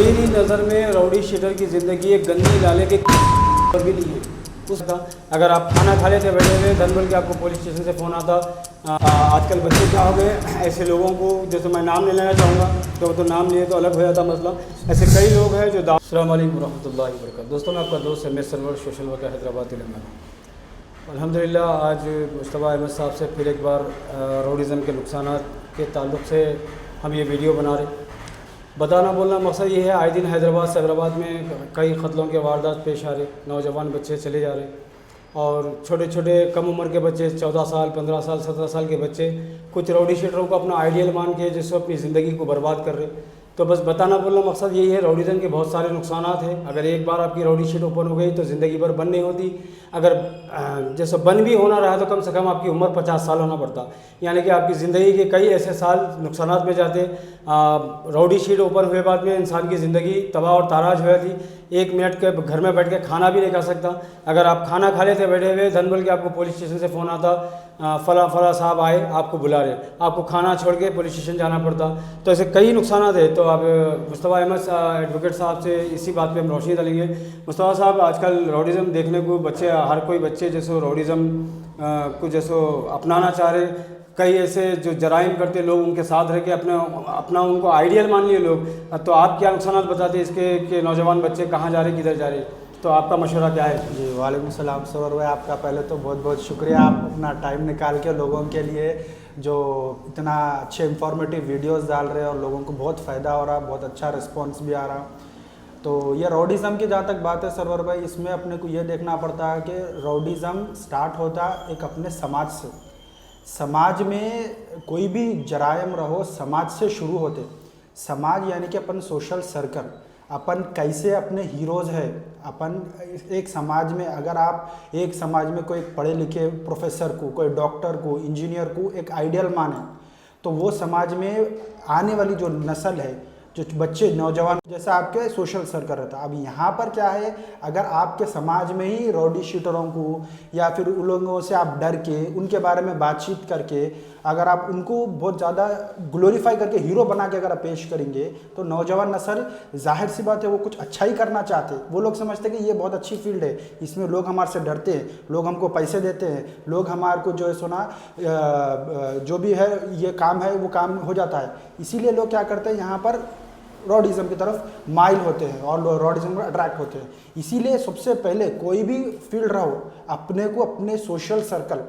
मेरी नज़र में रउडी शीटर की ज़िंदगी एक गंदी नाले के पर भी नहीं है। उसका अगर आप खाना खा लेते बैठे हुए धन बोल के आपको पुलिस स्टेशन से फ़ोन आता। आजकल बच्चे क्या हो गए, ऐसे लोगों को, जैसे मैं नाम नहीं लेना चाहूँगा तो नाम लिए तो अलग हो जाता मसला। ऐसे कई लोग हैं जो अस्सलाम वालेकुम रहमतुल्लाहि व बरकातहू। दोस्तों, मैं आपका दोस्त है, मैं सरवर सोशल वर्कर हैदराबाद तेलंगाना। अल्हम्दुलिल्लाह आज मुस्तफ़ा अहमद साहब से फिर एक बार रउडिज़म के नुकसानात के ताल्लुक़ से हम ये वीडियो बना रहे। बताना बोलना मकसद ये है, आए दिन हैदराबाद में कई कत्लों के वारदात पेश आ रहे, नौजवान बच्चे चले जा रहे और छोटे छोटे कम उम्र के बच्चे 14 साल 15 साल 17 साल के बच्चे कुछ रउडी शीटरों को अपना आइडियल मान के जिससे अपनी ज़िंदगी को बर्बाद कर रहे। तो बस बताना बोलना मकसद यही है, रउडिज़म के बहुत सारे नुकसानात हैं। अगर एक बार आपकी रउडी शीट ओपन हो गई तो ज़िंदगी भर बंद नहीं होती। अगर जैसे बंद भी होना रहा तो कम से कम आपकी उम्र 50 साल होना पड़ता, यानी कि आपकी ज़िंदगी के कई ऐसे साल नुकसानात में जाते। रउडी शीट ओपन हुए बाद में इंसान की ज़िंदगी तबाह और ताराज हो जाती। 1 मिनट के घर में बैठ के खाना भी नहीं खा सकता। अगर आप खाना खा लेते बैठे हुए धन बोल के आपको पुलिस स्टेशन से फ़ोन आता, फ़ला साहब आए, आपको बुला रहे, आपको खाना छोड़ के पुलिस स्टेशन जाना पड़ता। तो ऐसे कई नुकसानात है। तो अब मुस्तफ़ा अहमद एडवोकेट साहब से इसी बात पे हम रोशनी डालेंगे। मुस्तफ़ा साहब, आजकल रउडिज़म देखने को बच्चे, हर कोई बच्चे जैसे रउडिज़म को जैसे अपनाना चाह रहे, कई ऐसे जो जराइम करते लोग उनके साथ रह के अपना उनको आइडियल मान लिए लोग। तो आप क्या नुकसानात बताते इसके कि नौजवान बच्चे कहाँ जा रहे, किधर जा रहे, तो आपका मशवरा क्या है? जी, वालेकुम सलाम सर भाई, आपका पहले तो बहुत बहुत शुक्रिया, आप अपना टाइम निकाल के लोगों के लिए जो इतना अच्छे इंफॉर्मेटिव वीडियोस डाल रहे हैं और लोगों को बहुत फ़ायदा हो रहा, बहुत अच्छा रिस्पांस भी आ रहा। तो ये रउडिज़म की जहाँ तक बात है सरवर भाई, इसमें अपने को ये देखना पड़ता है कि रउडिज़म स्टार्ट होता एक अपने समाज से। समाज में कोई भी जराइम रहो समाज से शुरू होते। समाज यानी कि अपन सोशल सर्कल, अपन कैसे अपने हीरोज़ है। अपन एक समाज में, अगर आप एक समाज में कोई पढ़े लिखे प्रोफेसर को, कोई डॉक्टर को, इंजीनियर को एक आइडियल माने, तो वो समाज में आने वाली जो नस्ल है, जो बच्चे नौजवान जैसा आपके सोशल सर्कल रहता है। अब यहाँ पर क्या है, अगर आपके समाज में ही रउडी शीटरों को या फिर उन लोगों से आप डर के उनके बारे में बातचीत करके अगर आप उनको बहुत ज़्यादा ग्लोरीफाई करके हीरो बना के अगर आप पेश करेंगे, तो नौजवान नस्ल, जाहिर सी बात है, वो कुछ अच्छा ही करना चाहते। वो लोग समझते हैं कि ये बहुत अच्छी फील्ड है, इसमें लोग हमारे से डरते हैं, लोग हमको पैसे देते हैं, लोग हमारे को जो है सुना जो भी है ये काम है वो काम हो जाता है। इसीलिए लोग क्या करते हैं, यहाँ पर रउडिज़म की तरफ माइल होते हैं और रउडिज़म में अट्रैक्ट होते हैं। इसीलिए सबसे पहले कोई भी फील्ड रहो, अपने को अपने सोशल सर्कल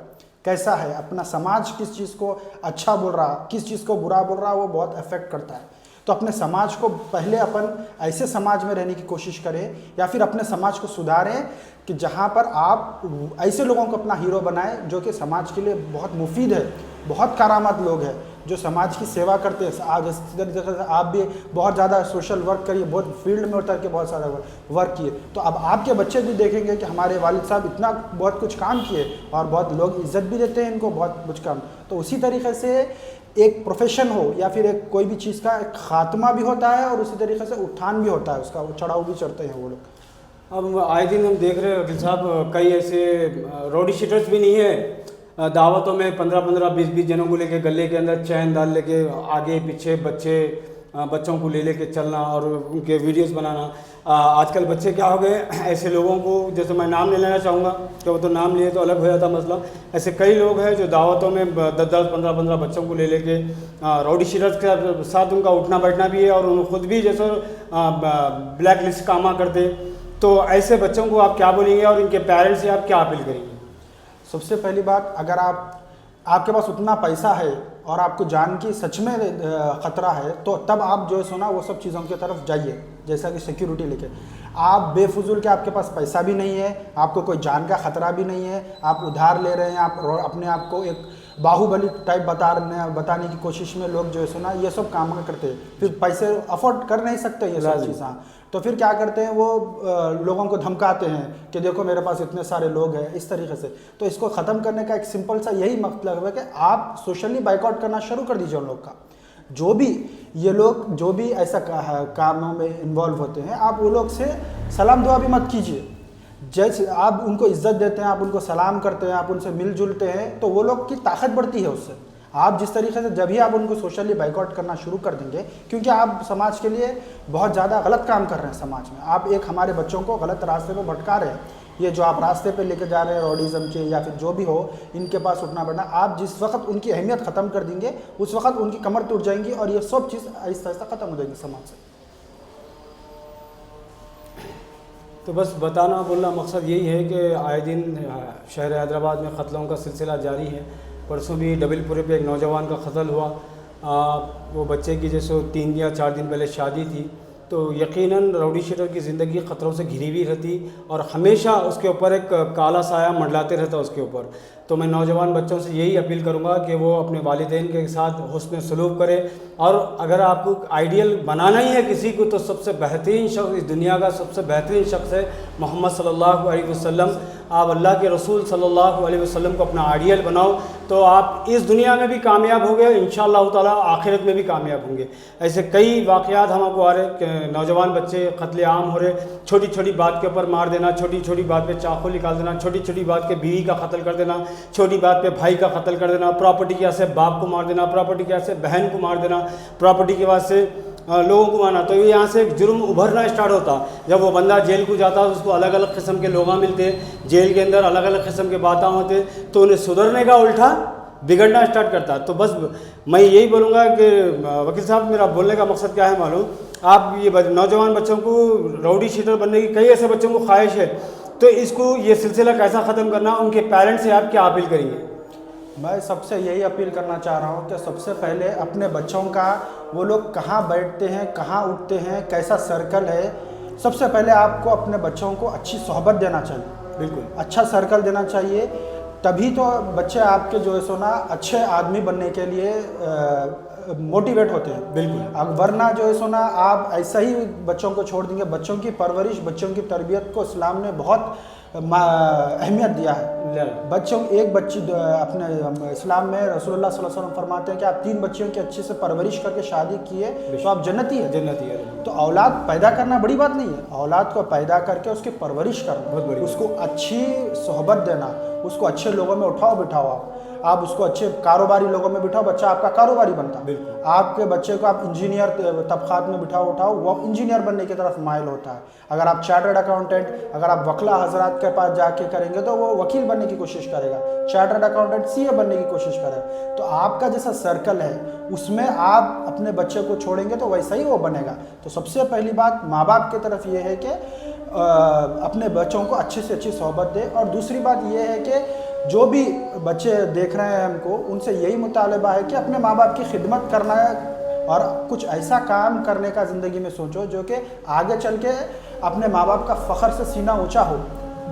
कैसा है, अपना समाज किस चीज़ को अच्छा बोल रहा, किस चीज़ को बुरा बोल रहा, वो बहुत अफेक्ट करता है। तो अपने समाज को पहले अपन ऐसे समाज में रहने की कोशिश करें या फिर अपने समाज को सुधारें कि जहाँ पर आप ऐसे लोगों को अपना हीरो बनाएं जो कि समाज के लिए बहुत मुफीद है, बहुत करामात लोग हैं, जो समाज की सेवा करते हैं। आज आप भी बहुत ज़्यादा सोशल वर्क करिए, बहुत फील्ड में उतर के बहुत सारा वर्क किए, तो अब आपके बच्चे भी देखेंगे कि हमारे वालिद साहब इतना बहुत कुछ काम किए और बहुत लोग इज्जत भी देते हैं इनको, बहुत कुछ काम। तो उसी तरीके से एक प्रोफेशन हो या फिर एक कोई भी चीज़ का एक खात्मा भी होता है और उसी तरीके से उत्थान भी होता है, उसका चढ़ाव भी चढ़ते हैं वो लोग। अब आए दिन हम देख रहे हैं वकील साहब, कई ऐसे रउडी शीटर्स भी नहीं है, दावतों में 15-15 20-20 जनों को लेके गले के अंदर चैन डाल लेके आगे पीछे बच्चों को लेके चलना और उनके वीडियोस बनाना। आजकल बच्चे क्या हो गए, ऐसे लोगों को, जैसे मैं नाम नहीं लेना चाहूँगा तो नाम लिए तो अलग हो जाता मसला। ऐसे कई लोग हैं जो दावतों में 10-10 15-15 बच्चों को लेके रउडी शीटर्स के साथ उनका उठना बैठना भी है और उन्हें खुद भी जैसे ब्लैक लिस्ट कामा करते। तो ऐसे बच्चों को आप क्या बोलेंगे और इनके पेरेंट्स से आप क्या अपील करेंगे? सबसे पहली बात, अगर आपके पास उतना पैसा है और आपको जान की सच में ख़तरा है, तो तब आप जो है सुना वो सब चीज़ों की तरफ जाइए, जैसा कि सिक्योरिटी लेके। आप बेफजूल के, आपके पास पैसा भी नहीं है, आपको कोई जान का ख़तरा भी नहीं है, आप उधार ले रहे हैं, आप अपने आप को एक बाहुबली टाइप बताने की कोशिश में लोग जो है सुना ये सब काम करते हैं। फिर पैसे अफोर्ड कर नहीं सकते ये सब चीज़, तो फिर क्या करते हैं वो लोगों को धमकाते हैं कि देखो मेरे पास इतने सारे लोग हैं, इस तरीके से। तो इसको ख़त्म करने का एक सिंपल सा यही मतलब है कि आप सोशली बाइकआउट करना शुरू कर दीजिए उन लोग का। जो भी ये लोग जो भी ऐसा कामों में इन्वॉल्व होते हैं, आप वो लोग से सलाम दुआ भी मत कीजिए। जैसे आप उनको इज्जत देते हैं, आप उनको सलाम करते हैं, आप उनसे मिलजुलते हैं, तो वो लोग की ताकत बढ़ती है उससे। आप जिस तरीके से जब भी आप उनको सोशली बाइकआउट करना शुरू कर देंगे, क्योंकि आप समाज के लिए बहुत ज़्यादा गलत काम कर रहे हैं समाज में, आप एक हमारे बच्चों को गलत रास्ते पर भटका रहे हैं। ये जो आप रास्ते पे लेके जा रहे हैं रॉडिज़म के या फिर जो भी हो, इनके पास उठना पड़ना, आप जिस वक्त उनकी अहमियत ख़त्म कर देंगे उस वक्त उनकी कमर टूट जाएंगी और ये सब चीज़ आहिस्ता आहिस्ता ख़त्म हो जाएगी समाज से। तो बस बताना बोलना मकसद यही है कि आए दिन शहर हैदराबाद में कत्लों का सिलसिला जारी है। परसों भी डबलपुरे पे एक नौजवान का कत्ल हुआ। वो बच्चे की जैसे 3 या 4 दिन पहले शादी थी, तो यकीनन राउडी शीटर की ज़िंदगी ख़तरों से घिरी हुई रहती और हमेशा उसके ऊपर एक काला साया मंडलाते रहता उसके ऊपर। तो मैं नौजवान बच्चों से यही अपील करूंगा कि वो अपने वालिदैन के साथ हुस्न सलूक करें, और अगर आपको आइडियल बनाना ही है किसी को तो सबसे बेहतरीन शख्स, इस दुनिया का सबसे बेहतरीन शख्स है मोहम्मद सल्लल्लाहु अलैहि वसल्लम। आप अल्लाह के रसूल सल्लल्लाहु अलैहि वसल्लम को अपना आइडियल बनाओ तो आप इस दुनिया में भी कामयाब होंगे, इंशाअल्लाह ताला आखिरत में भी कामयाब होंगे। ऐसे कई वाक़यात हमको आ रहे कि नौजवान बच्चे कत्ले आम हो रहे, छोटी छोटी बात के ऊपर मार देना, छोटी छोटी बात पे चाकू निकाल देना, छोटी छोटी बात के बीवी का कत्ल कर देना, छोटी बात पे भाई का कत्ल कर देना, प्रॉपर्टी की वजह से बाप को मार देना, प्रॉपर्टी की वजह से बहन को मार देना, प्रॉपर्टी की वजह से लोगों को मारना। तो यहाँ से एक जुर्म उभरना स्टार्ट होता। जब वो बंदा जेल को जाता उसको अलग अलग किस्म के लोग मिलते, जेल के अंदर अलग अलग किस्म के बातें होते, तो उन्हें सुधरने का उल्टा बिगड़ना स्टार्ट करता। तो बस मैं यही बोलूँगा कि वकील साहब, मेरा बोलने का मकसद क्या है मालूम, आप ये नौजवान बच्चों को राउडी शीटर बनने की, कई ऐसे बच्चों को ख्वाहिश है, तो इसको ये सिलसिला कैसा ख़त्म करना, उनके पेरेंट्स से आप क्या अपील करेंगे? मैं सबसे यही अपील करना चाह रहा हूँ कि सबसे पहले अपने बच्चों का, वो लोग कहाँ बैठते हैं, कहाँ उठते हैं, कैसा सर्कल है, सबसे पहले आपको अपने बच्चों को अच्छी सोहबत देना चाहिए। बिल्कुल अच्छा सर्कल देना चाहिए, तभी तो बच्चे आपके जो है सो ना अच्छे आदमी बनने के लिए मोटिवेट होते हैं। बिल्कुल। अब वरना जो है सो ना आप ऐसा ही बच्चों को छोड़ देंगे। बच्चों की परवरिश, बच्चों की तरबियत को इस्लाम ने बहुत अहमियत दिया है। बच्चों, एक बच्ची अपने इस्लाम में रसूलुल्लाह सल्लल्लाहु अलैहि वसल्लम फरमाते हैं कि आप 3 बच्चियों की अच्छे से परवरिश करके शादी किए तो आप जन्नती है। जन्नती है। तो औलाद पैदा करना बड़ी बात नहीं है, औलाद को पैदा करके उसकी परवरिश करना, उसको अच्छी सोहबत देना, उसको अच्छे लोगों में उठाओ बिठाओ, आप उसको अच्छे कारोबारी लोगों में बिठाओ, बच्चा आपका कारोबारी बनता है। आपके बच्चे को आप इंजीनियर तबकात में बिठाओ उठाओ, वो इंजीनियर बनने की तरफ माइल होता है। अगर आप चार्टर्ड अकाउंटेंट, अगर आप वकला हजरात के पास जाके करेंगे तो वो वकील बनने की कोशिश करेगा, चार्टर्ड अकाउंटेंट सीए बनने की कोशिश करेगा। तो आपका जैसा सर्कल है उसमें आप अपने बच्चे को छोड़ेंगे तो वैसा ही वो बनेगा। तो सबसे पहली बात माँ बाप की तरफ ये है कि अपने बच्चों को अच्छे से अच्छी सोहबत दे। और दूसरी बात ये है कि जो भी बच्चे देख रहे हैं हमको, उनसे यही मुतालबा है कि अपने माँ बाप की खिदमत करना है और कुछ ऐसा काम करने का ज़िंदगी में सोचो जो कि आगे चल के अपने माँ बाप का फ़ख्र से सीना ऊंचा हो,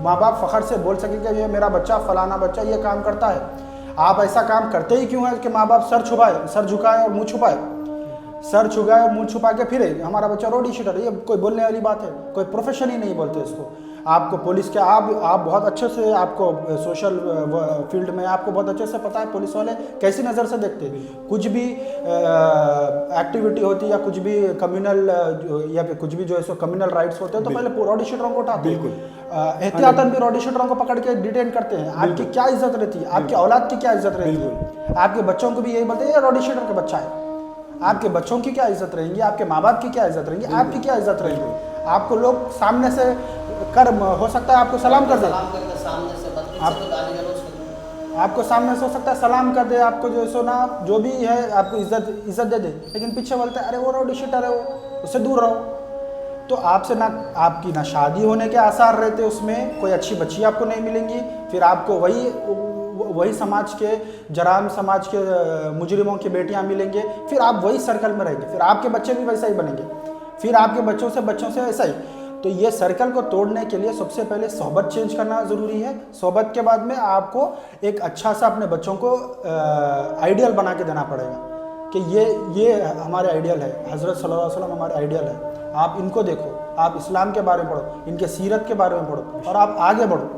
माँ बाप फ़ख्र से बोल सके कि ये मेरा बच्चा फलाना बच्चा ये काम करता है। आप ऐसा काम करते ही क्यों है कि माँ बाप सर झुकाए और मुँह छुपाए, सर छुपाए और मुँह छुपा के फिरे हमारा बच्चा रोडी शीटर है, ये कोई बोलने वाली बात है? कोई प्रोफेशन ही नहीं बोलते इसको। आपको पुलिस के आप बहुत अच्छे से, आपको सोशल फील्ड में आपको बहुत अच्छे से पता है पुलिस वाले कैसी नज़र से देखते हैं। कुछ भी एक्टिविटी होती है या कुछ भी कम्युनल या फिर कुछ भी जो है सो कम्युनल राइट्स होते हैं तो पहले रॉडी शीटरों को उठाते हैं। बिल्कुल एहतियातन भी रॉडी शीटरों को पकड़ के डिटेन करते हैं। आपकी क्या इज्जत रहती है, आपकी औलाद की क्या इज्जत रहती है? आपके बच्चों को भी यही बोलते हैं ये रॉडी शीटर का बच्चा है। आपके बच्चों की क्या इज्जत रहेगी, आपके माँ बाप की क्या इज्जत रहेगी, आपकी क्या इज्जत रहेगी? आपको लोग सामने से कर, हो सकता है आपको सलाम कर दे, आपको सामने से हो सकता है सलाम कर दे, आपको जो है सो ना जो भी है आपको इज्जत दे दे, लेकिन पीछे बोलते हैं अरे वो रॉडी शीटर है, वो उससे दूर रहो। तो आपसे ना आपकी ना शादी होने के आसार रहते, उसमें कोई अच्छी बच्ची आपको नहीं मिलेंगी, फिर आपको वही समाज के जराम समाज के मुजरिमों की बेटियां मिलेंगे, फिर आप वही सर्कल में रहेंगे, फिर आपके बच्चे भी वैसा ही बनेंगे, फिर आपके बच्चों से ऐसा ही। तो ये सर्कल को तोड़ने के लिए सबसे पहले सोहबत चेंज करना ज़रूरी है। सोहबत के बाद में आपको एक अच्छा सा अपने बच्चों को आइडियल बना के देना पड़ेगा कि ये हमारे आइडियल है, हज़रत सल्लल्लाहु अलैहि वसल्लम हमारे आइडियल है, आप इनको देखो, आप इस्लाम के बारे में पढ़ो, इनके सीरत के बारे में पढ़ो और आप आगे बढ़ो।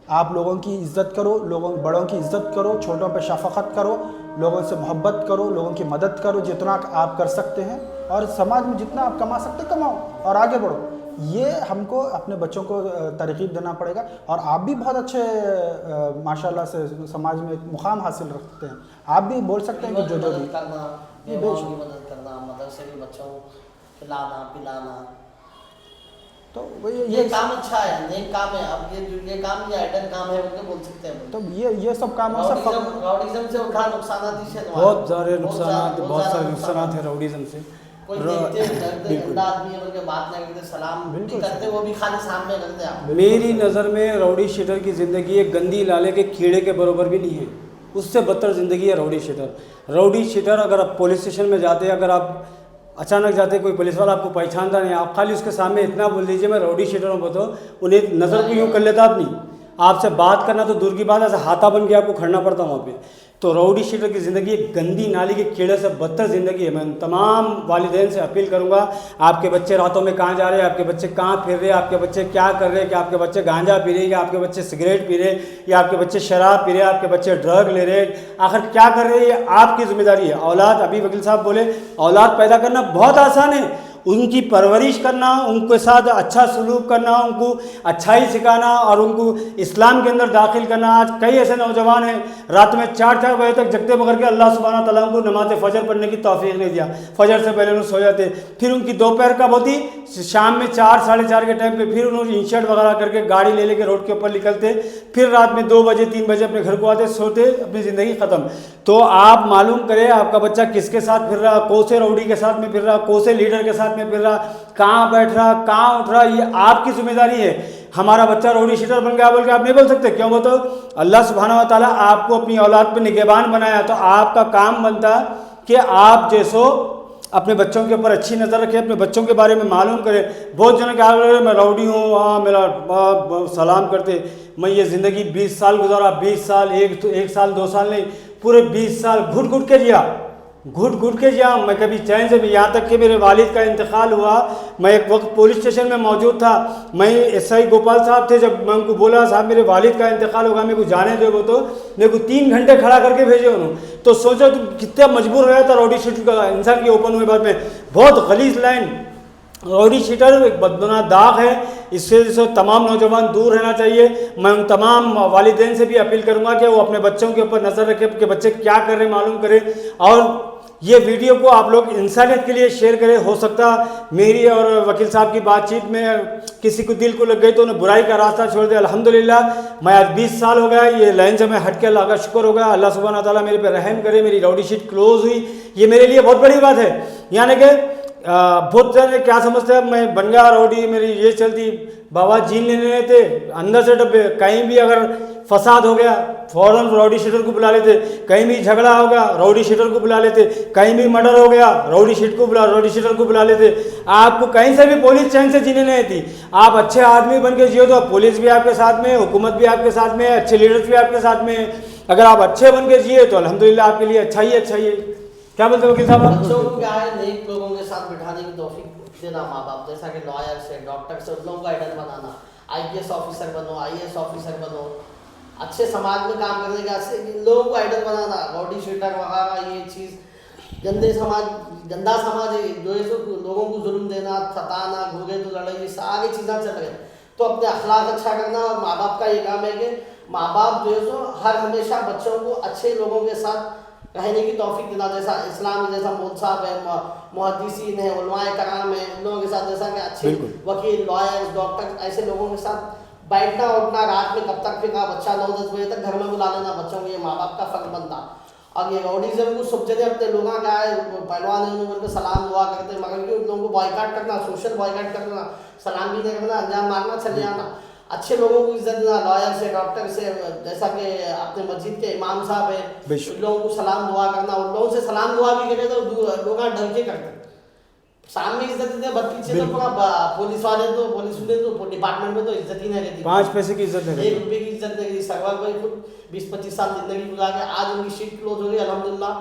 आप लोगों की इज्जत करो, बड़ों की इज्जत करो, छोटों पे शफकत करो, लोगों से मोहब्बत करो, लोगों की मदद करो जितना आप कर सकते हैं, और समाज में जितना आप कमा सकते कमाओ और आगे बढ़ो। ये हमको अपने बच्चों को तरकीब देना पड़ेगा। और आप भी बहुत अच्छे माशाल्लाह से समाज में एक मुकाम हासिल रखते हैं, आप भी बोल सकते हैं कि जो भी करना, बेवाओं की मदद करना, मदरसे के बच्चों को खिलाना पिलाना, तो ये काम अच्छा है, नेक काम है। अब ये काम ये आइडल काम है उनके बोल सकते हैं। तो ये सब काम राउडिज्म से उठा नुकसान ही है, बहुत सारे नुकसान है राउडिज्म से। कोई देखते गंदा आदमी है उनके बात नहीं करते, सलाम नहीं करते, वो भी खाली सामने करते हैं। मेरी नज़र में राउडी शीटर की ज़िंदगी एक गंदी लाले के कीड़े के बराबर भी नहीं है, उससे बदतर ज़िंदगी है राउडी शीटर। राउडी शीटर अगर आप पुलिस स्टेशन में जाते, अगर आप अचानक जाते, कोई पुलिस वाला आपको पहचानता नहीं, आप खाली उसके सामने इतना बोल दीजिए मैं राउडी शीटर हूँ, बताओ, उन्हें नज़र को यूँ कर लेता आप नहीं, आपसे बात करना तो दूर की बात है, ऐसा हाथा बन के आपको खड़ना पड़ता वहाँ पे। तो राउडी शीटर की ज़िंदगी एक गंदी नाली के कीड़े से बदतर ज़िंदगी है। मैं तमाम वालिदैन से अपील करूँगा, आपके बच्चे रातों में कहाँ जा रहे हैं, आपके बच्चे कहाँ फिर रहे हैं, आपके बच्चे क्या कर रहे हैं, कि आपके बच्चे गांजा पी रहे हैं, या आपके बच्चे सिगरेट पी रहे हैं, या आपके बच्चे शराब पी रहे हैं, आपके बच्चे ड्रग ले रहे हैं, आखिर क्या कर रहे हैं, ये आपकी जिम्मेदारी है। औलाद, अभी वकील साहब बोले, औलाद पैदा करना बहुत आसान है, उनकी परवरिश करना, उनके साथ अच्छा सलूक करना, उनको अच्छाई सिखाना और उनको इस्लाम के अंदर दाखिल करना। आज कई ऐसे नौजवान हैं रात में 4-4 बजे तक जगते बगैर के अल्लाह सुब्हानहू तआला को नमाज फ़जर पढ़ने की तौफीक नहीं दिया, फ़जर से पहले उन्होंने सो जाते, फिर उनकी दोपहर कब होती, शाम में 4-4:30 के टाइम पे फिर उन्होंने इंशर्ट वगैरह करके गाड़ी ले लेके रोड के ऊपर निकलते, फिर रात में 2 बजे 3 बजे अपने घर को आते, सोते, अपनी ज़िंदगी ख़त्म। तो आप मालूम करें आपका बच्चा किसके साथ फिर रहा, कौन से राउडी के साथ में फिर रहा, कौन से लीडर के साथ में फिर रहा, कहाँ बैठ रहा, कहाँ उठ रहा, ये आपकी जिम्मेदारी है। हमारा बच्चा राउडी शीटर बन गया बोल के आप नहीं बोल सकते, क्यों बताओ? अल्लाह सुब्हानहू व तआला आपको अपनी औलाद पे निगहबान बनाया, तो आपका काम बनता कि आप जैसो अपने बच्चों के ऊपर अच्छी नज़र रखें, अपने बच्चों के बारे में मालूम करें। बहुत जन क्या बोल रहे मैं राउडी हूँ, हाँ मेरा सलाम करते, मैं ये ज़िंदगी 20 साल गुजारा, 20 साल, एक साल 2 साल नहीं, पूरे 20 साल घुट घुट के जिया, मैं कभी चैन से भी, यहाँ तक कि मेरे वालिद का इंतकाल हुआ, मैं एक वक्त पुलिस स्टेशन में मौजूद था, मैं SI गोपाल साहब थे, जब मैं उनको बोला साहब मेरे वालिद का इंतकाल होगा, मेरे को जाने दो, तो मेरे को 3 घंटे खड़ा करके भेजे उन्होंने। तो सोचो तुम कितना मजबूर रहा था राउडी शीटर का इंसान की ओपन हुए बाद में। बहुत गलीज लाइन, राउडी शीटर एक बदबुना दाग है, इससे तमाम नौजवान दूर रहना चाहिए। मैं उन तमाम वालिदैन से भी अपील करूंगा कि वो अपने बच्चों के ऊपर नज़र रखें कि बच्चे क्या कर रहे हैं मालूम करें, और ये वीडियो को आप लोग इंसानियत के लिए शेयर करें। हो सकता मेरी और वकील साहब की बातचीत में किसी को दिल को लग गई तो उन्हें बुराई का रास्ता छोड़ दिया। अल्हम्दुलिल्लाह मैं आज 20 साल हो गया ये लाइन से मैं हट के, अल्लाह का शुक्र होगा, अल्लाह सुब्हानहू व तआला मेरे पे रहम करे, मेरी राउडी शीट क्लोज हुई, ये मेरे लिए बहुत बड़ी बात है। यानी कि बहुत जन क्या समझते हैं मैं बन गया राउडी, मेरी ये चलती, बाबा जीन लेने थे अंदर से डब्बे, कहीं भी अगर फसाद हो गया फ़ौरन राउडी शीटर को बुला लेते, कहीं भी झगड़ा हो गया राउडी शीटर को बुला लेते, कहीं भी मर्डर हो गया राउडी शीटर को बुला लेते। आपको कहीं से भी पुलिस चैन से जीने नहीं थी, आप अच्छे आदमी बन के जियो तो पुलिस भी आपके साथ में, हुकूमत भी आपके साथ में, अच्छे लीडर्स भी आपके साथ में। अगर आप अच्छे बन के जिए तो अल्हम्दुलिल्लाह आपके लिए अच्छा ही है। क्या बोलते हो वकील साहब? बच्चों को क्या है, नेक लोगों के साथ बिठाने की तौफीक देना माँ बाप, जैसा कि लॉयर्स है, डॉक्टर्स है, उन लोगों को आइडल बनाना, IPS ऑफिसर बनो, IAS ऑफिसर बनो, अच्छे समाज में काम करने के लोगों को आइडल बनाना। राउडी शीटर वगैरह ये चीज़ गंदा समाज है, जो है लोगों को जुल्म देना, सताना, घूरे तो लड़ाई, ये सारी चीज़ें चल रही। तो अपने अखलाक अच्छा करना, और माँ बाप का ये काम है कि माँ बाप जो है हर हमेशा बच्चों को अच्छे लोगों के साथ रहने की तौफीक देना। जैसा इस्लाम जैसा मौलवी साहब है, मुहद्दिसीन है, उलमाए कराम है, उन लोगों के साथ जैसा कि अच्छे वकील, लॉयर्स, डॉक्टर, ऐसे लोगों के साथ बैठना उठना, रात में कब तक फिर बच्चा 9-10 बजे तक घर में बुला लेना बच्चों को, ये माँ बाप का फर्ज बनता। और ये राउडीज़म को सब जगह अपने लोग क्या है, पहलवान है उनको सलाम दुआ करते, मगर कि उन लोगों को बॉयकॉट करना, सोशल बॉयकॉट करना, सलाम भी नहीं करना, अंजाम मारना, चले जाना। अच्छे लोगों को इज्जत देना, लॉयर से, डॉक्टर से, जैसा कि अपने मस्जिद के इमाम साहब है, उन लोगों को सलाम दुआ करना, उन लोगों से सलाम दुआ भी करें तो लोग डर के करते, सामने इज्जत देते हैं, पीछे तो पूरा पुलिस वाले तो डिपार्टमेंट में तो इज्जत ही नहीं रहती, 5 पैसे की इज्जत नहीं, 1 रुपये की इज्जत नहीं रहती। सरवार भाई खुद 20-25 साल जिंदगी गुजार के आज उनकी शीट क्लोज हो गई अल्हम्दुलिल्लाह।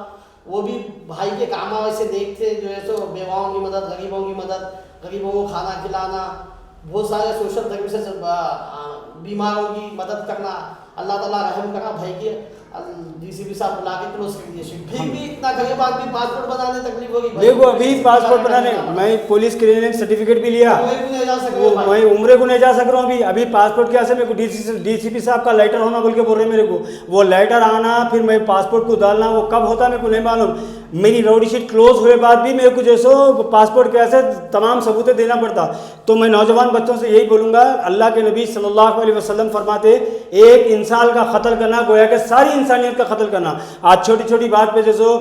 वो भी भाई के काम वैसे देखते जो है सो बेवाओं की मदद, गरीबों को खाना खिलाना, बहुत सारे सोशल सर्विसेज, बीमारों की मदद करना, अल्लाह ताला रहम करा भाई के। डीसीपी साहब बुला के क्लोज कर दिए शीट। फिर भी इतना करके बाद भी पासपोर्ट बनाने तकलीफ होगी भाई। देखो अभी पासपोर्ट बनाने मैं पुलिस क्लियरेंस सर्टिफिकेट भी लिया, नहीं जा सक वो मैं उम्र को नहीं जा सक रहा हूँ अभी पासपोर्ट के ऐसे मेरे को डीसीपी साहब का लेटर होना बोल के बोल रहे हैं मेरे को, वो लेटर आना फिर मैं पासपोर्ट को डालना वो कब होता है मेरे को नहीं मालूम। मेरी रौडी शीट क्लोज हुए बाद भी मेरे को जैसो पासपोर्ट के ऐसे तमाम सबूतें देना पड़ता। तो मैं नौजवान बच्चों से यही बोलूँगा, अल्लाह के नबी सल्लल्लाहु अलैहि वसल्लम फरमाते एक इंसान का कत्ल करना गोया कि सारी इंसानियत का कत्ल करना। आज छोटी छोटी बात पे जैसो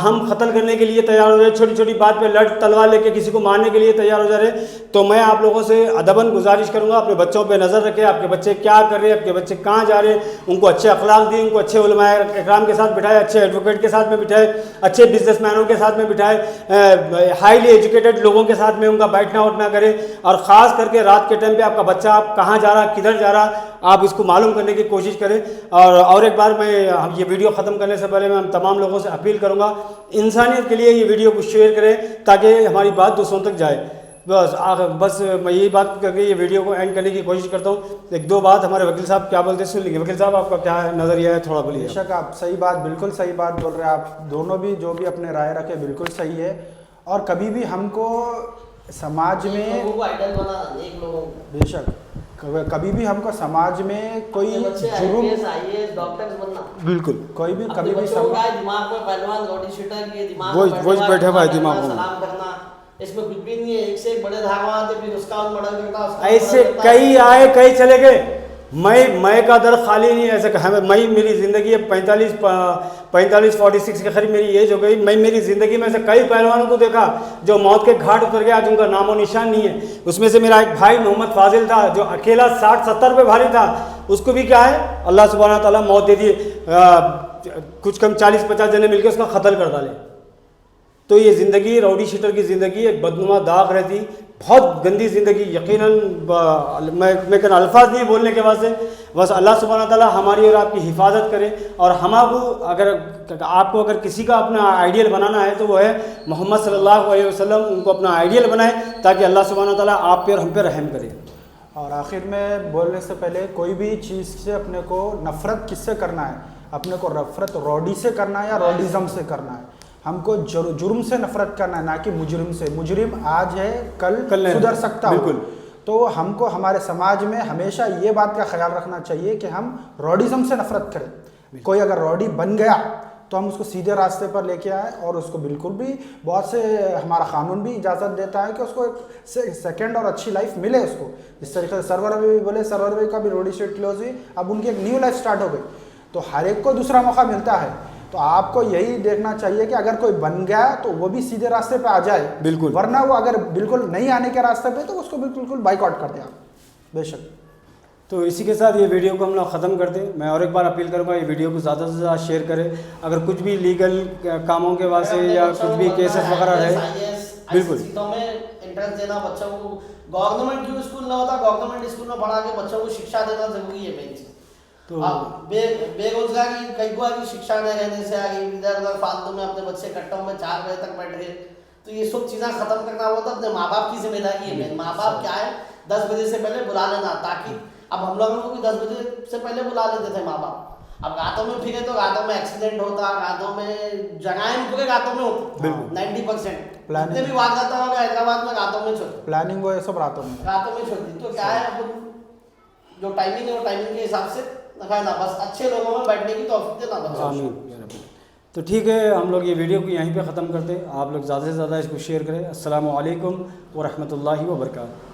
हम कत्ल करने के लिए तैयार हो रहे, छोटी छोटी बात पे लड़ तलवार लेके किसी को मारने के लिए तैयार हो जा रहे। तो मैं आप लोगों से अदबन गुजारिश करूँगा अपने बच्चों पर नज़र रखें, आपके बच्चे क्या कर रहे हैं, आपके बच्चे कहाँ जा रहे हैं, उनको अच्छे अखलाक दिए, उनको अच्छे उलमाए इकराम के साथ बिठाए, अच्छे एडवोकेट के साथ में बिठाए, अच्छे बिजनेसमैनों के साथ में बिठाए, हाईली एजुकेटेड लोगों के साथ में उनका बैठना उठना करें। और ख़ास करके रात के टाइम पे आपका बच्चा आप कहाँ जा रहा किधर जा रहा आप इसको मालूम करने की कोशिश करें। और एक बार मैं हम ये वीडियो ख़त्म करने से पहले मैं हम तमाम लोगों से अपील करूँगा इंसानियत के लिए ये वीडियो को शेयर करें ताकि हमारी बात दूसरों तक जाए। बस मैं यही बात करके ये वीडियो को एंड करने की कोशिश करता हूँ। एक दो बात हमारे वकील साहब क्या बोलते हैं सुन लेंगे। वकील साहब आपका क्या नज़रिया है, थोड़ा बोलिए। बेशक आप सही बात, बिल्कुल सही बात बोल रहे हैं आप दोनों भी, जो भी अपने राय रखे बिल्कुल सही है। और कभी भी हमको समाज में बेशक कभी भी हमको समाज में कोई जुर्म डॉक्टर्स बनना बिल्कुल कोई भी कभी भी दिमाग में पहलवान रॉडी शूटर के दिमाग वो बैठे हुआ है दिमाग में, सलाम करना इसमें कुछ भी नहीं है। एक से एक बड़े धावा आते फिर उसका मर्डर करता, ऐसे कई आए कई चले गए। मैं का दर खाली नहीं है ऐसे हमें मैं मेरी ज़िंदगी 45-46 के करीब मेरी एज हो गई। मैं मेरी ज़िंदगी में से कई पहलवानों को देखा जो मौत के घाट उतर गया, आज उनका नामो निशान नहीं है। उसमें से मेरा एक भाई मोहम्मद फाजिल था जो अकेला 60-70 पे भारी था, उसको भी क्या है अल्लाह सुब्हाना ताला मौत दे दिए। कुछ कम 40-50 जने मिलकर उसका कत्ल कर डाले। तो ये ज़िंदगी रौडी शीटर की ज़िंदगी एक बदनुमा दाग रहती, बहुत गंदी ज़िंदगी। यकीनन मैं कहना अल्फाज नहीं बोलने के वास्ते, बस अल्लाह सुब्हाना ताला हमारी और आपकी हिफाजत करे। और हमको आपको अगर किसी का अपना आइडियल बनाना है तो वो है मोहम्मद सल्लल्लाहु अलैहि वसल्लम, उनको अपना आइडियल बनाए ताकि अल्लाह सुब्हाना ताला आप पे और हम पे रहम करे। और आखिर में बोलने से पहले कोई भी चीज़ से अपने को नफ़रत किससे करना है, अपने को नफ़रत रौडी से करना है या रौडिज़म से करना है। हमको जुर्म से नफरत करना है ना कि मुजरिम से। मुजरिम आज है कल सुधर सकता है बिल्कुल। तो हमको हमारे समाज में हमेशा ये बात का ख्याल रखना चाहिए कि हम रौडिज़म से नफरत करें। कोई अगर रौडी बन गया तो हम उसको सीधे रास्ते पर लेके आए और उसको बिल्कुल भी बहुत से हमारा कानून भी इजाज़त देता है कि उसको एक सेकेंड और अच्छी लाइफ मिले उसको। जिस तरीके से सरवर भाई भी बोले, सरवर भाई का भी रौडी शीट क्लोज हुई, अब उनकी एक न्यू लाइफ स्टार्ट हो गई। तो हर एक को दूसरा मौका मिलता है। तो आपको यही देखना चाहिए कि अगर कोई बन गया तो वो भी सीधे रास्ते पे आ जाए बिल्कुल, वरना वो अगर बिल्कुल नहीं आने के रास्ते पे तो उसको बिल्कुल बाइकआउट कर दे आप बेशक। तो इसी के साथ ये वीडियो को हम लोग ख़त्म कर दें। मैं और एक बार अपील करूँगा ये वीडियो को ज़्यादा से ज़्यादा शेयर करें। अगर कुछ भी लीगल कामों के वास्ते या कुछ भी केसेस वगैरह है बिल्कुल इंटरेस्ट देना बच्चों को। गवर्नमेंट जो स्कूल ना होता गवर्नमेंट स्कूल में पढ़ा के बच्चों को शिक्षा देना जरूरी है मेन चीज। तो बेरोजगारी कई की शिक्षा नहीं रहने से आगे इधर उधर फालतू में अपने बच्चे कट्टों में 4 बजे तक बैठ गए। तो ये सब चीज़ें खत्म करना होता है, अपने माँ बाप की जिम्मेदारी है। माँ बाप क्या है 10 बजे से पहले बुला लेना, ताकि अब हम लोगों को भी 10 बजे से पहले बुला लेते थे माँ बाप। अब रातों में फिरे तो रातों में एक्सीडेंट होता, रातों में जगहें पूरे रातों में होती 90%। जितने भी बात आता होगा हैदराबाद में रातों में छोड़ती प्लानिंग वो ये सब रातों में छोड़ती। तो क्या है अब जो टाइमिंग है वो टाइमिंग के हिसाब से ना, बस अच्छे लोगों में बैठने की तौफीक देना बस। तो ठीक है, हम लोग ये वीडियो को यहीं पे ख़त्म करते हैं। आप लोग ज़्यादा से ज़्यादा इसको शेयर करें। अस्सलामु अलैकुम व रहमतुल्लाहि व बरकातहू।